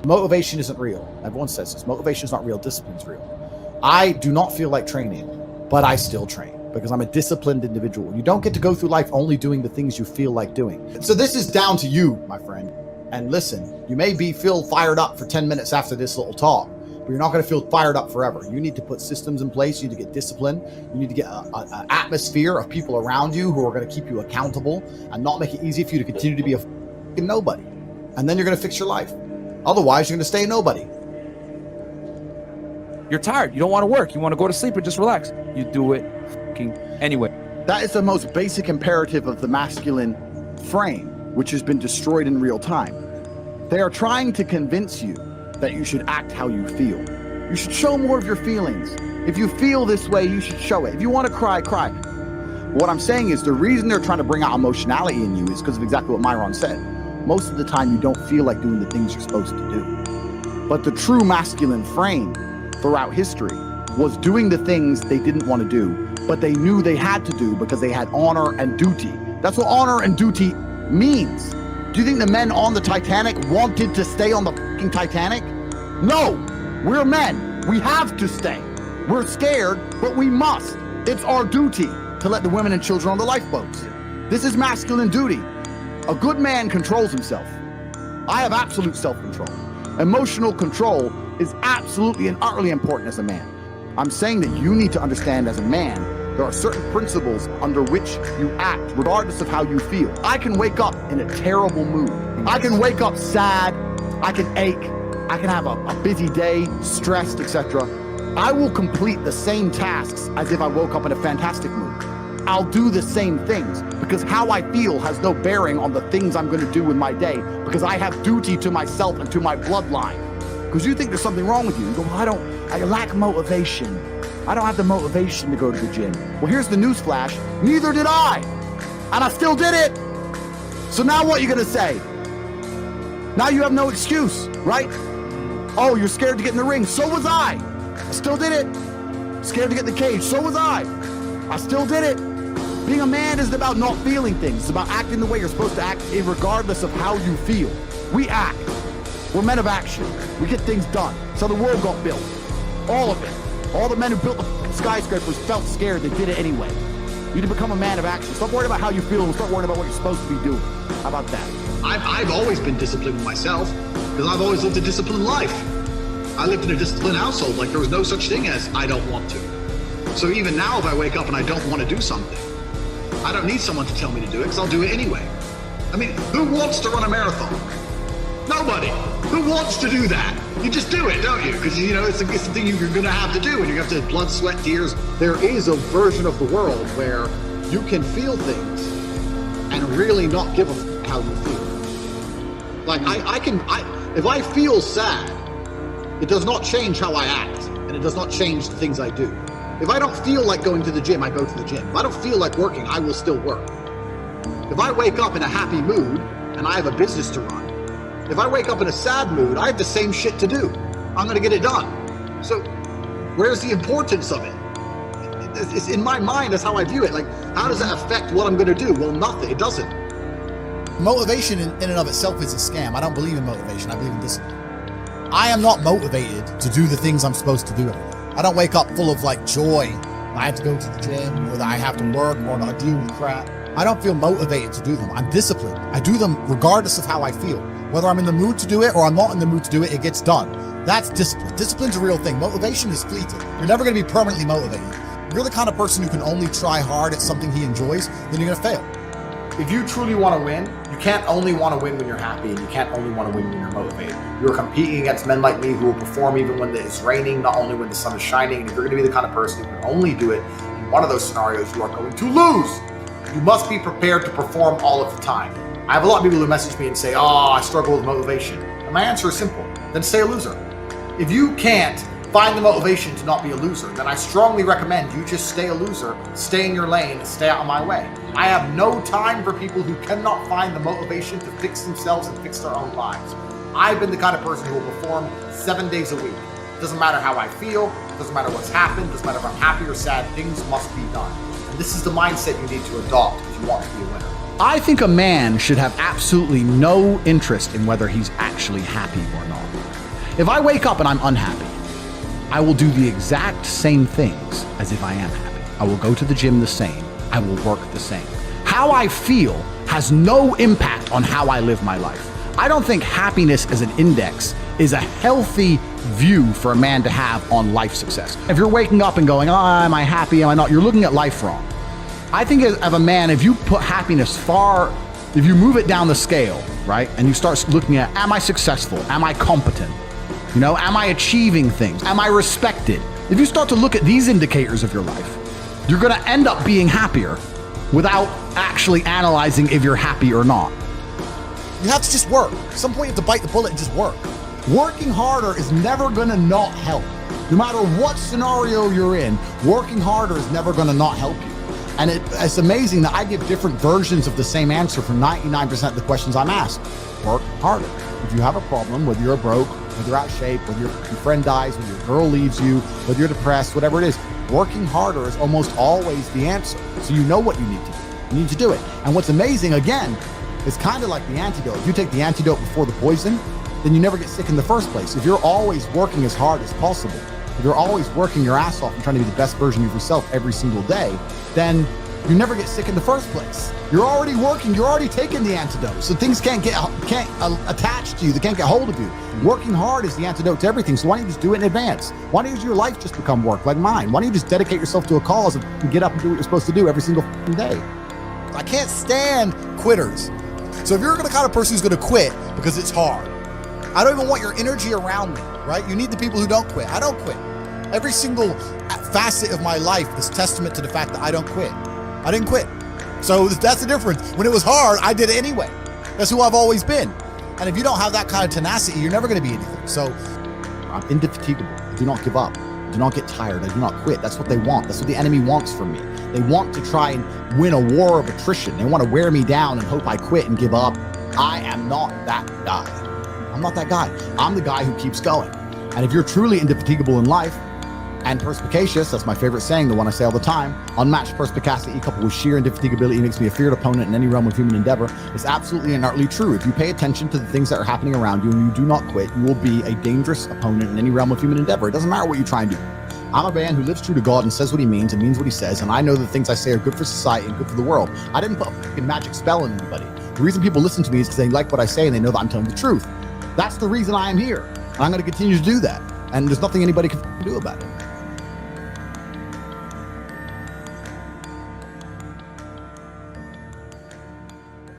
Motivation isn't real. Everyone says this. Motivation is not real. Discipline's real. I do not feel like training, but I still train because I'm a disciplined individual. You don't get to go through life only doing the things you feel like doing. So this is down to you, my friend. And listen, you may feel fired up for 10 minutes after this little talk, but you're not going to feel fired up forever. You need to put systems in place. You need to get discipline. You need to get an atmosphere of people around you who are going to keep you accountable and not make it easy for you to continue to be a fucking nobody. And then you're going to fix your life. Otherwise, you're going to stay a nobody. You're tired. You don't want to work. You want to go to sleep and just relax. You do it fucking anyway. That is the most basic imperative of the masculine frame, which has been destroyed in real time. They are trying to convince you that you should act how you feel. You should show more of your feelings. If you feel this way, you should show it. If you want to cry, cry. What I'm saying is the reason they're trying to bring out emotionality in you is because of exactly what Myron said. Most of the time, you don't feel like doing the things you're supposed to do. But the true masculine frame throughout history was doing the things they didn't want to do, but they knew they had to do because they had honor and duty. That's what honor and duty means. Do you think the men on the Titanic wanted to stay on the fucking Titanic? No, we're men. We have to stay. We're scared, but we must. It's our duty to let the women and children on the lifeboats. This is masculine duty. A good man controls himself. I have absolute self-control. Emotional control is absolutely and utterly important as a man. I'm saying that you need to understand as a man, there are certain principles under which you act, regardless of how you feel. I can wake up in a terrible mood. I can wake up sad. I can ache. I can have a busy day, stressed, etc. I will complete the same tasks as if I woke up in a fantastic mood. I'll do the same things because how I feel has no bearing on the things I'm going to do in my day because I have duty to myself and to my bloodline. Because you think there's something wrong with you. You go, well, I lack motivation. I don't have the motivation to go to the gym. Well, here's the news flash. Neither did I. And I still did it. So now what are you going to say? Now you have no excuse, right? Oh, you're scared to get in the ring. So was I. I still did it. Scared to get in the cage. So was I. I still did it. Being a man isn't about not feeling things. It's about acting the way you're supposed to act regardless of how you feel. We act. We're men of action. We get things done. So the world got built. All of it. All the men who built the skyscrapers felt scared. They did it anyway. You need to become a man of action. Stop worrying about how you feel and start worrying about what you're supposed to be doing. How about that? I've always been disciplined myself because I've always lived a disciplined life. I lived in a disciplined household. Like there was no such thing as I don't want to. So even now if I wake up and I don't want to do something, I don't need someone to tell me to do it because I'll do it anyway. I mean, who wants to run a marathon? Nobody. Who wants to do that? You just do it, don't you? Because, you know, it's the thing you're going to have to do, and you have to blood, sweat, tears. There is a version of the world where you can feel things and really not give a f how you feel. Like, if I feel sad, it does not change how I act, and it does not change the things I do. If I don't feel like going to the gym, I go to the gym. If I don't feel like working, I will still work. If I wake up in a happy mood and I have a business to run, if I wake up in a sad mood, I have the same shit to do. I'm going to get it done. So where's the importance of it? It's in my mind, that's how I view it. Like, how does that affect what I'm going to do? Well, nothing. It doesn't. Motivation in and of itself is a scam. I don't believe in motivation. I believe in discipline. I am not motivated to do the things I'm supposed to do every day. I don't wake up full of like joy. I have to go to the gym, or that I have to work, or that I deal with crap. I don't feel motivated to do them. I'm disciplined. I do them regardless of how I feel. Whether I'm in the mood to do it or I'm not in the mood to do it, it gets done. That's discipline. Discipline's a real thing. Motivation is fleeting. You're never going to be permanently motivated. If you're the kind of person who can only try hard at something he enjoys, then you're going to fail. If you truly want to win, you can't only want to win when you're happy, and you can't only want to win when you're motivated. You're competing against men like me who will perform even when it's raining, not only when the sun is shining. And if you're going to be the kind of person who can only do it in one of those scenarios, you are going to lose. You must be prepared to perform all of the time. I have a lot of people who message me and say, oh, I struggle with motivation. And my answer is simple. Then stay a loser. If you can't find the motivation to not be a loser, then I strongly recommend you just stay a loser, stay in your lane, and stay out of my way. I have no time for people who cannot find the motivation to fix themselves and fix their own lives. I've been the kind of person who will perform 7 days a week. It doesn't matter how I feel, it doesn't matter what's happened, it doesn't matter if I'm happy or sad, things must be done. And this is the mindset you need to adopt if you want to be a winner. I think a man should have absolutely no interest in whether he's actually happy or not. If I wake up and I'm unhappy, I will do the exact same things as if I am happy. I will go to the gym the same. I will work the same. How I feel has no impact on how I live my life. I don't think happiness as an index is a healthy view for a man to have on life success. If you're waking up and going, oh, am I happy, am I not? You're looking at life wrong. I think as a man, if you put happiness if you move it down the scale, right? And you start looking at, am I successful? Am I competent? You know, am I achieving things? Am I respected? If you start to look at these indicators of your life, you're gonna end up being happier without actually analyzing if you're happy or not. You have to just work. At some point you have to bite the bullet and just work. Working harder is never gonna not help. No matter what scenario you're in, working harder is never gonna not help you. And it's amazing that I give different versions of the same answer for 99% of the questions I'm asked. Work harder. If you have a problem, whether you're broke, whether you're out of shape, whether your friend dies, whether your girl leaves you, whether you're depressed, whatever it is, working harder is almost always the answer. So you know what you need to do. You need to do it. And what's amazing, again, is kind of like the antidote. If you take the antidote before the poison, then you never get sick in the first place. If you're always working as hard as possible, if you're always working your ass off and trying to be the best version of yourself every single day, then you never get sick in the first place. You're already working, you're already taking the antidote. So things can't attach to you, they can't get hold of you. Working hard is the antidote to everything. So why don't you just do it in advance? Why don't your life just become work like mine? Why don't you just dedicate yourself to a cause and get up and do what you're supposed to do every single day? I can't stand quitters. So if you're the kind of person who's gonna quit because it's hard, I don't even want your energy around me, right? You need the people who don't quit. I don't quit. Every single facet of my life is testament to the fact that I don't quit. I didn't quit. So that's the difference. When it was hard, I did it anyway. That's who I've always been. And if you don't have that kind of tenacity, you're never gonna be anything. So I'm indefatigable. I do not give up. I do not get tired. I do not quit. That's what they want. That's what the enemy wants from me. They want to try and win a war of attrition. They want to wear me down and hope I quit and give up. I am not that guy. I'm not that guy. I'm the guy who keeps going. And if you're truly indefatigable in life and perspicacious, that's my favorite saying, the one I say all the time, unmatched perspicacity coupled with sheer indefatigability makes me a feared opponent in any realm of human endeavor. It's absolutely and utterly true. If you pay attention to the things that are happening around you and you do not quit, you will be a dangerous opponent in any realm of human endeavor. It doesn't matter what you try and do. I'm a man who lives true to God and says what he means and means what he says, and I know the things I say are good for society and good for the world. I didn't put a fucking magic spell on anybody. The reason people listen to me is because they like what I say and they know that I'm telling the truth. That's the reason I am here. And I'm going to continue to do that. And there's nothing anybody can do about it.